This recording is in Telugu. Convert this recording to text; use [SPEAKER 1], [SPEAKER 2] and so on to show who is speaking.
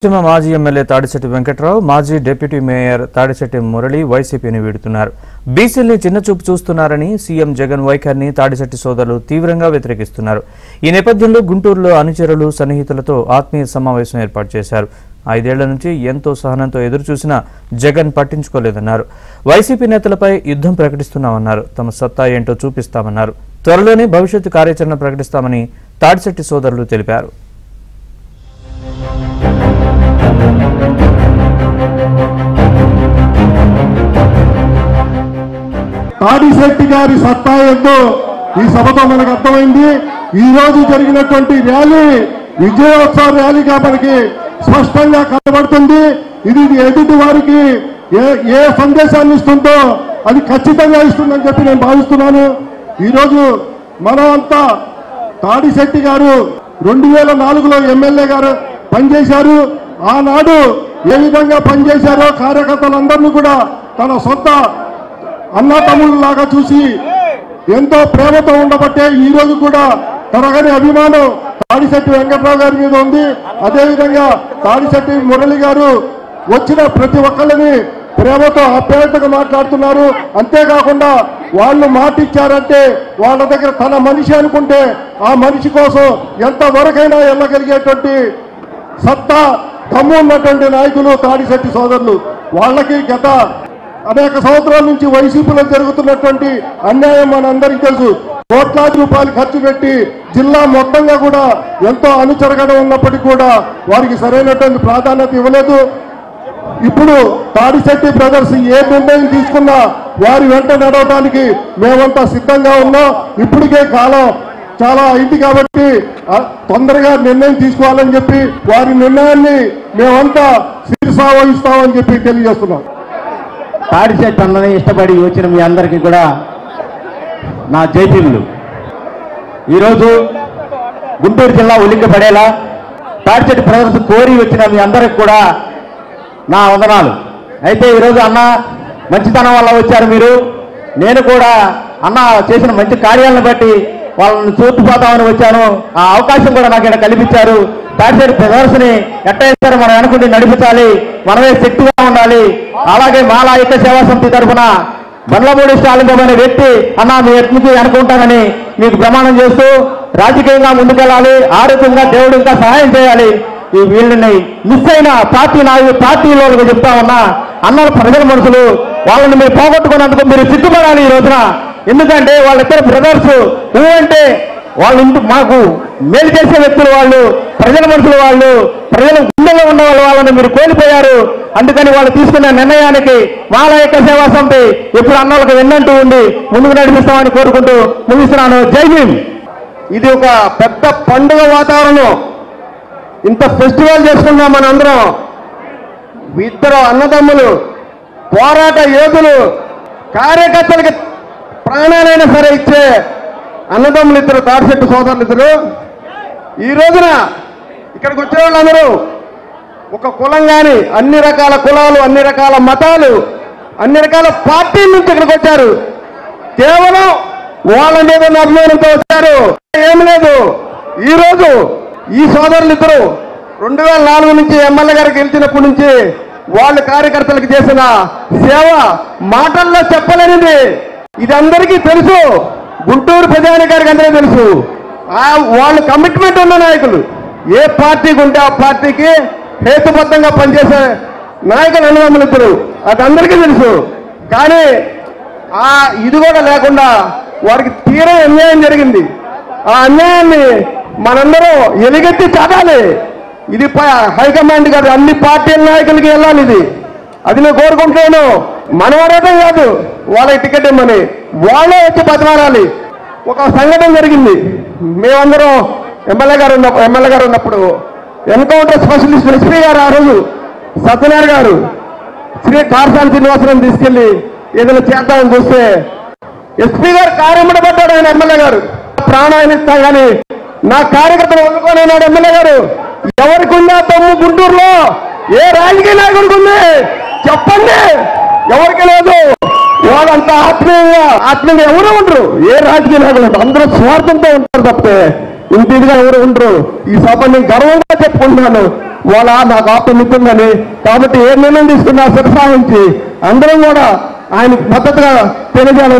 [SPEAKER 1] పశ్చిమ మాజీ ఎమ్మెల్యే తాడిశెట్టి వెంకట్రావు, మాజీ డిప్యూటీ మేయర్ తాడిశెట్టి మురళి వైసీపీని వీడుతున్నారు. బీసీల్ని చిన్నచూపు చూస్తున్నారని సీఎం జగన్ వైఖరిని తాడిశెట్టి సోదరులు తీవ్రంగా వ్యతిరేకిస్తున్నారు. ఈ నేపథ్యంలో గుంటూరులో అనుచరులు, సన్నిహితులతో ఆత్మీయ సమావేశం ఏర్పాటు చేశారు. 5 ఏళ్ల నుంచి ఎంతో సహనంతో ఎదురుచూసినా జగన్ పట్టించుకోలేదన్నారు. వైసీపీ నేతలపై యుద్ధం ప్రకటిస్తున్నామన్నారు. తమ సత్తా ఏంటో చూపిస్తామన్నారు. త్వరలోనే భవిష్యత్తు కార్యాచరణ ప్రకటిస్తామని తాడిశెట్టి సోదరులు తెలిపారు.
[SPEAKER 2] తాడిశెట్టి గారి సత్తా ఏంటో ఈ సభతో మనకు అర్థమైంది. ఈ రోజు జరిగినటువంటి ర్యాలీ విజయోత్సవ ర్యాలీగా మనకి స్పష్టంగా కనబడుతుంది. ఇది ఎదుటి వారికి ఏ సందేశాన్ని ఇస్తుందో అది ఖచ్చితంగా ఇస్తుందని చెప్పి నేను భావిస్తున్నాను. ఈరోజు మనం అంతా తాడిశెట్టి గారు 2004లో ఎమ్మెల్యే గారు పనిచేశారు. ఆనాడు ఏ విధంగా పనిచేశారో కార్యకర్తలందరినీ కూడా తన సొంత అన్నా తమ్ముళ్ళలాగా చూసి ఎంతో ప్రేమతో ఉండబట్టే ఈ రోజు కూడా తరగని అభిమానం తాడిశెట్టి వెంకట్రావు గారి మీద ఉంది. అదేవిధంగా తాడిశెట్టి మురళి గారు వచ్చిన ప్రతి ఒక్కళ్ళని ప్రేమతో ఆప్యాయతగా మాట్లాడుతున్నారు. అంతేకాకుండా వాళ్ళు మాట ఇచ్చారంటే వాళ్ళ దగ్గర తన మనిషి అనుకుంటే ఆ మనిషి కోసం ఎంత వరకైనా వెళ్ళగలిగేటువంటి సత్తా దమ్ము ఉన్నటువంటి నాయకులు తాడిశెట్టి సోదరులు. వాళ్ళకి గత అనేక సంవత్సరాల నుంచి వైసీపీలో జరుగుతున్నటువంటి అన్యాయం మనందరికీ తెలుసు. కోట్లాది రూపాయలు ఖర్చు పెట్టి జిల్లా మొత్తంగా కూడా ఎంతో అనుచరగడం ఉన్నప్పటికీ కూడా వారికి సరైనటువంటి ప్రాధాన్యత ఇవ్వలేదు. ఇప్పుడు తాడిశెట్టి బ్రదర్స్ ఏ నిర్ణయం తీసుకున్నా వారి వెంట నడవడానికి మేమంతా సిద్ధంగా ఉన్నాం. ఇప్పటికే కాలం చాలా అయింది కాబట్టి తొందరగా నిర్ణయం తీసుకోవాలని చెప్పి వారి నిర్ణయాన్ని మేమంతా శిరసావహిస్తామని చెప్పి తెలియజేస్తున్నాం.
[SPEAKER 3] తాడిశెట్టి అన్నని ఇష్టపడి వచ్చిన మీ అందరికీ కూడా నా జైపీలు. ఈరోజు గుంటూరు జిల్లా ఉలింగపడేలా తాడిశెట్టి బ్రదర్స్ కోరి వచ్చిన మీ అందరికి కూడా నా వందనాలు. అయితే ఈరోజు అన్న మంచితనం వల్ల వచ్చారు మీరు. నేను కూడా అన్న చేసిన మంచి కార్యాలను బట్టి వాళ్ళని చూపిపోతామని వచ్చాను. ఆ అవకాశం కూడా నాకు ఇక్కడ కల్పించారు. తాడిశెట్టి బ్రదర్స్ని ఎట్టయిస్తారు మనం అనుకుంటే నడిపించాలి, మనమే శక్తిగా ఉండాలి. అలాగే మాలా ఐక్య సేవా సమితి తరఫున బండ్లమూడి స్టాలిన్ అనే వ్యక్తి అన్న మీ ఎట్నుంచి అనుకుంటానని మీకు ప్రమాణం చేస్తూ రాజకీయంగా ముందుకెళ్ళాలి, ఆరోగ్యంగా దేవుడు ఇంకా సహాయం చేయాలి. ఈ వీళ్ళని మిస్ అయిన పార్టీలో చెప్తా ఉన్నా అన్నలు ప్రజల మనుషులు, వాళ్ళని మీరు పోగొట్టుకున్నందుకు మీరు సిగ్గుపడాలి ఈ రోజున. ఎందుకంటే వాళ్ళిద్దరు బ్రదర్స్ అంటే వాళ్ళు మాకు మేలు చేసే వ్యక్తులు, వాళ్ళు ప్రజల మనుషులు, వాళ్ళు ప్రజల గుండెల్లో ఉన్న వాళ్ళని మీరు కోల్పోయారు. అందుకని వాళ్ళు తీసుకున్న నిర్ణయానికి మాలా ఐక్య సేవా సమితి ఇప్పుడు అన్నలకు వెన్నంటూ ఉండి ముందుకు నడిపిస్తామని కోరుకుంటూ ముగిస్తున్నాను. జై భీమ్.
[SPEAKER 2] ఇది ఒక పెద్ద పండుగ వాతావరణం. ఇంత ఫెస్టివల్ చేసుకున్నాం మనందరం. ఇద్దరు అన్నదమ్ములు, పోరాట యోధులు, కార్యకర్తలకి ప్రాణాలైనా సరే ఇచ్చే అన్నదమ్ములు ఇద్దరు, తాడిశెట్టి సోదరులు ఇద్దరు. ఈ రోజున ఇక్కడికి వచ్చే వాళ్ళందరూ ఒక కులం కానీ, అన్ని రకాల కులాలు, అన్ని రకాల మతాలు, అన్ని రకాల పార్టీల నుంచి ఇక్కడికి వచ్చారు. కేవలం వాళ్ళ మీద అభిమానంతో వచ్చారు, ఏమి లేదు. ఈరోజు ఈ సోదరులు ఇద్దరు 2004 నుంచి ఎమ్మెల్యే గారు గెలిచినప్పటి నుంచి వాళ్ళు కార్యకర్తలకు చేసిన సేవ మాటల్లో చెప్పలేనిది. ఇది అందరికీ తెలుసు, గుంటూరు ప్రజానికారికి అందరికీ తెలుసు. వాళ్ళు కమిట్మెంట్ ఉన్న నాయకులు. ఏ పార్టీకి ఉంటే ఆ పార్టీకి హేతుబద్ధంగా పనిచేసే నాయకులు అన్నదమ్ములు ఇద్దరు, అది అందరికీ తెలుసు. కానీ ఇది కూడా లేకుండా వారికి తీవ్ర అన్యాయం జరిగింది. ఆ అన్యాయాన్ని మనందరం ఎలుగెత్తి చాటాలి. ఇది హైకమాండ్ కాదు, అన్ని పార్టీల నాయకులకి వెళ్ళాలి. ఇది అది నేను కోరుకుంటున్నాను. మనం అడగటం కాదు, వాళ్ళకి టికెట్ ఇమ్మని వాళ్ళే వచ్చి బతిమారాలి. ఒక సంఘటన జరిగింది. మేమందరం ఎమ్మెల్యే గారు ఉన్నప్పుడు ఎన్కౌంటర్ స్పెషలిస్ట్ ఎస్పీ గారు ఆ రోజు సత్యనారాయణ గారు శ్రీ కార్సాని శ్రీనివాసరావు తీసుకెళ్లి ఏదైనా చేద్దామని చూస్తే ఎస్పీ గారు కార్యమడబడ్డాడు. ఆయన ఎమ్మెల్యే గారు ప్రాణాన్ని ఇస్తా కానీ నా కార్యకర్తలు వదులుకోలేనాడు ఎమ్మెల్యే గారు. ఎవరికి ఉందా తమ్ము గుంటూరులో? ఏ రాజకీయ నాయకుడికి ఉంది చెప్పండి? ఎవరికి లేదు. వాళ్ళంతా ఆత్మీయంగా ఎవరు ఉండరు. ఏ రాజకీయ నాయకులు అందరూ స్వార్థంతో ఉంటారు తప్పితే ఇంటిగా ఎవరు ఉండరు. ఈ సభ నేను గర్వంగా చెప్పుకుంటున్నాను, వాళ్ళ నాకు ఆప్తమిత్రుందని. కాబట్టి ఏ నిర్ణయం తీసుకున్నా శిరసాహించి అందరం కూడా ఆయనకు మద్దతుగా తెలియజేయాలని